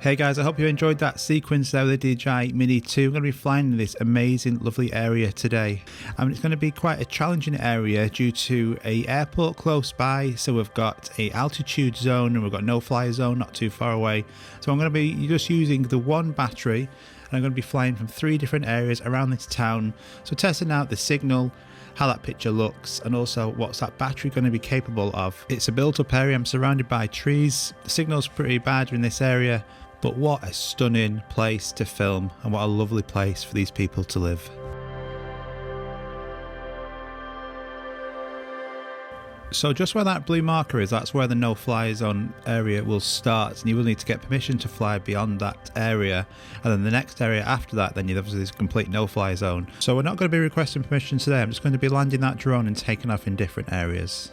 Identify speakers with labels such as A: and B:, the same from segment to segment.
A: Hey guys, I hope you enjoyed that sequence there with the DJI MINI 2. I'm going to be flying in this amazing, lovely area today. It's going to be quite a challenging area due to an airport close by. So we've got a altitude zone and we've got no fly zone not too far away. So I'm going to be just using the one battery and I'm going to be flying from 3 different areas around this town. So testing out the signal, how that picture looks, and also what's that battery going to be capable of. It's a built up area, I'm surrounded by trees. The signal's pretty bad in this area. But what a stunning place to film and what a lovely place for these people to live. So just where that blue marker is, that's where the no-fly zone area will start, and you will need to get permission to fly beyond that area. And then the next area after that, then obviously there's a complete no-fly zone. So we're not going to be requesting permission today, I'm just going to be landing that drone and taking off in different areas.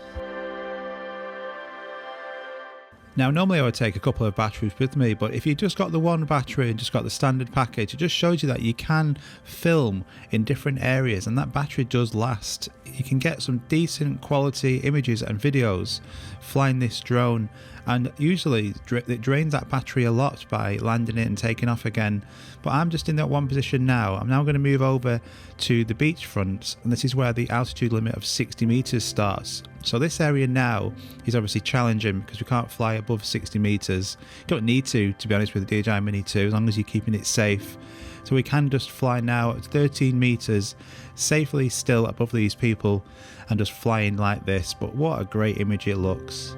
A: Now normally I would take a couple of batteries with me, but if you just got the one battery and just got the standard package, it just shows you that you can film in different areas and that battery does last. You can get some decent quality images and videos flying this drone, and usually it drains that battery a lot by landing it and taking off again. But I'm just in that one position now. I'm now going to move over to the beachfront, and this is where the altitude limit of 60 meters starts. So this area now is obviously challenging because we can't fly above 60 meters. You don't need to be honest, with the DJI MINI 2, as long as you're keeping it safe. So we can just fly now at 13 meters, safely still above these people, and just flying like this. But what a great image it looks.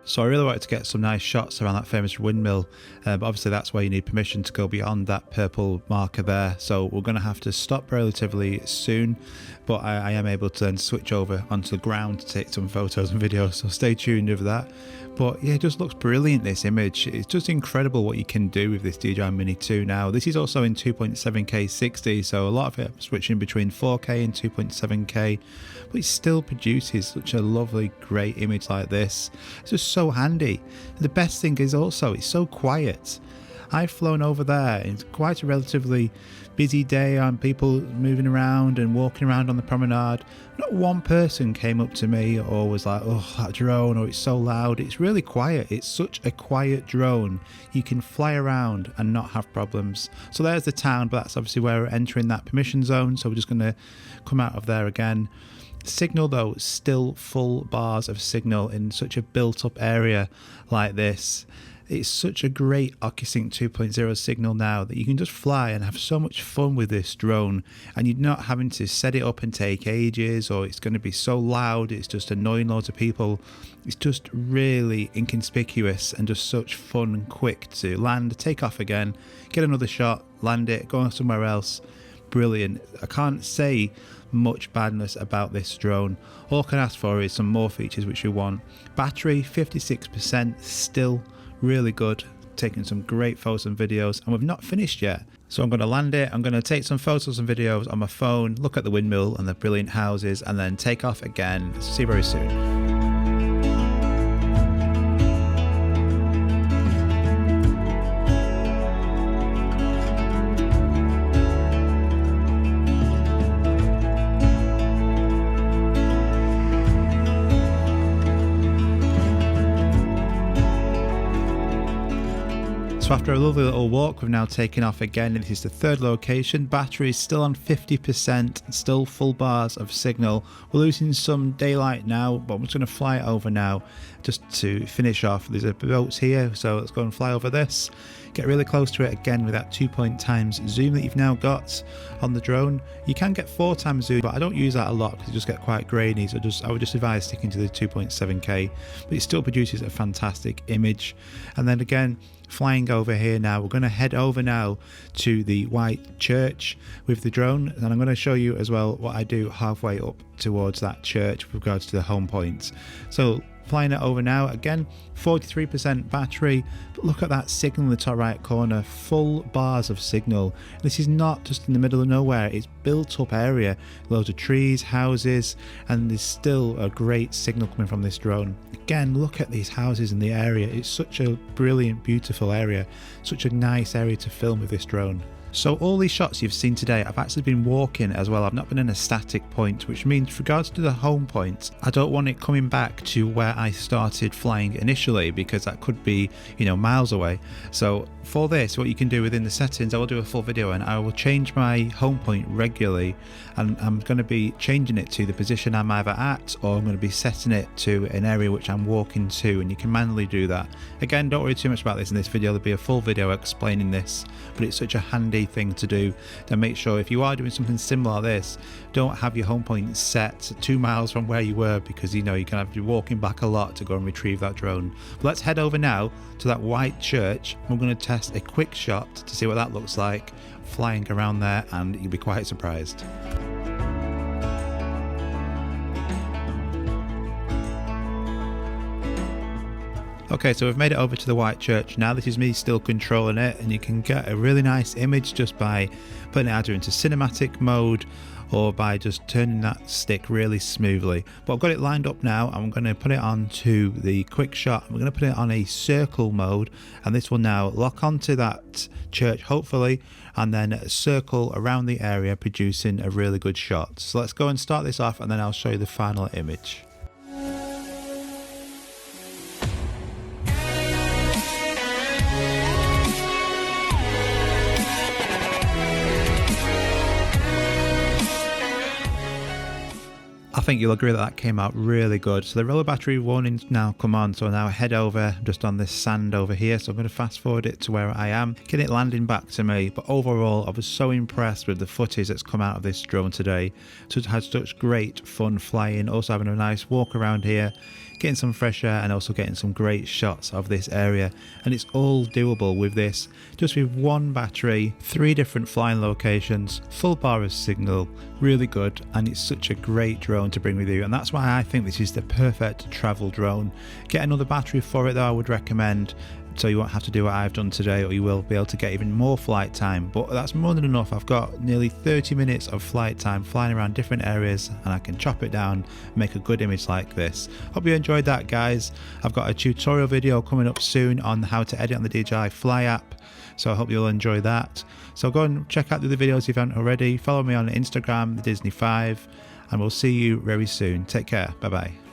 A: So I really wanted to get some nice shots around that famous windmill, but obviously that's where you need permission to go beyond that purple marker there. So we're going to have to stop relatively soon, but I am able to then switch over onto the ground to take some photos and videos, so stay tuned with that. But yeah, it just looks brilliant, this image. It's just incredible what you can do with this DJI MINI 2 now. This is also in 2.7K 60, so a lot of it I'm switching between 4K and 2.7K, but it still produces such a lovely, great image like this. It's just so handy. And the best thing is also, it's so quiet. I've flown over there, it's quite a relatively busy day on people moving around and walking around on the promenade. Not one person came up to me or was like, oh, that drone, or it's so loud. It's really quiet. It's such a quiet drone. You can fly around and not have problems. So there's the town, but that's obviously where we're entering that permission zone. So we're just going to come out of there again. Signal though, still full bars of signal in such a built up area like this. It's such a great Ocusync 2.0 signal now that you can just fly and have so much fun with this drone, and you're not having to set it up and take ages, or it's going to be so loud it's just annoying loads of people. It's just really inconspicuous and just such fun and quick to land, take off again, get another shot, land it, go somewhere else. Brilliant. I can't say much badness about this drone. All I can ask for is some more features which we want. Battery 56%, still really good, taking some great photos and videos, and we've not finished yet. So I'm going to land it, I'm going to take some photos and videos on my phone, look at the windmill and the brilliant houses, and then take off again. See you very soon. So after a lovely little walk, we've now taken off again. This is the third location. Battery is still on 50%, still full bars of signal. We're losing some daylight now, but I'm just going to fly it over now just to finish off. There's a boat here, so let's go and fly over this. Get really close to it again with that 2x zoom that you've now got on the drone. You can get 4x zoom, but I don't use that a lot because it just get quite grainy, so I would just advise sticking to the 2.7K, but it still produces a fantastic image. And then again, flying over here now, we're going to head over now to the white church with the drone, and I'm going to show you as well what I do halfway up towards that church with regards to the home point. So flying it over now, again 43% battery, but look at that signal in the top right corner, full bars of signal. This is not just in the middle of nowhere, it's built up area, loads of trees, houses, and there's still a great signal coming from this drone. Again, look at these houses in the area, it's such a brilliant, beautiful area, such a nice area to film with this drone. So all these shots you've seen today, I've actually been walking as well. I've not been in a static point, which means with regards to the home point, I don't want it coming back to where I started flying initially, because that could be, miles away. So for this, what you can do within the settings, I will do a full video and I will change my home point regularly, and I'm going to be changing it to the position I'm either at, or I'm going to be setting it to an area which I'm walking to, and you can manually do that. Again, don't worry too much about this in this video. There'll be a full video explaining this, but it's such a handy thing to do. To make sure if you are doing something similar like this, don't have your home point set 2 miles from where you were, because you're going to have to be walking back a lot to go and retrieve that drone. But let's head over now to that white church. We're going to test a quick shot to see what that looks like flying around there, and you'll be quite surprised. Okay, so we've made it over to the white church. Now this is me still controlling it, and you can get a really nice image just by putting it either into cinematic mode or by just turning that stick really smoothly. But I've got it lined up now. I'm going to put it onto the quick shot. I'm going to put it on a circle mode, and this will now lock onto that church hopefully, and then circle around the area, producing a really good shot. So let's go and start this off, and then I'll show you the final image. I think you'll agree that that came out really good. So the roller battery warning's now come on, so now I head over just on this sand over here. So I'm going to fast forward it to where I am, get it landing back to me. But overall, I was so impressed with the footage that's come out of this drone today. So it had such great fun flying, also having a nice walk around here, getting some fresh air, and also getting some great shots of this area. And it's all doable with this, just with one battery, 3 different flying locations, full bar of signal, really good. And it's such a great drone to bring with you, and that's why I think this is the perfect travel drone. Get another battery for it though, I would recommend, so you won't have to do what I've done today, or you will be able to get even more flight time. But that's more than enough. I've got nearly 30 minutes of flight time flying around different areas, and I can chop it down and make a good image like this. Hope you enjoyed that, guys. I've got a tutorial video coming up soon on how to edit on the DJI Fly app, so I hope you'll enjoy that. So go and check out the other videos if you haven't already. Follow me on Instagram, the Disney 5, and we'll see you very soon. Take care. Bye bye.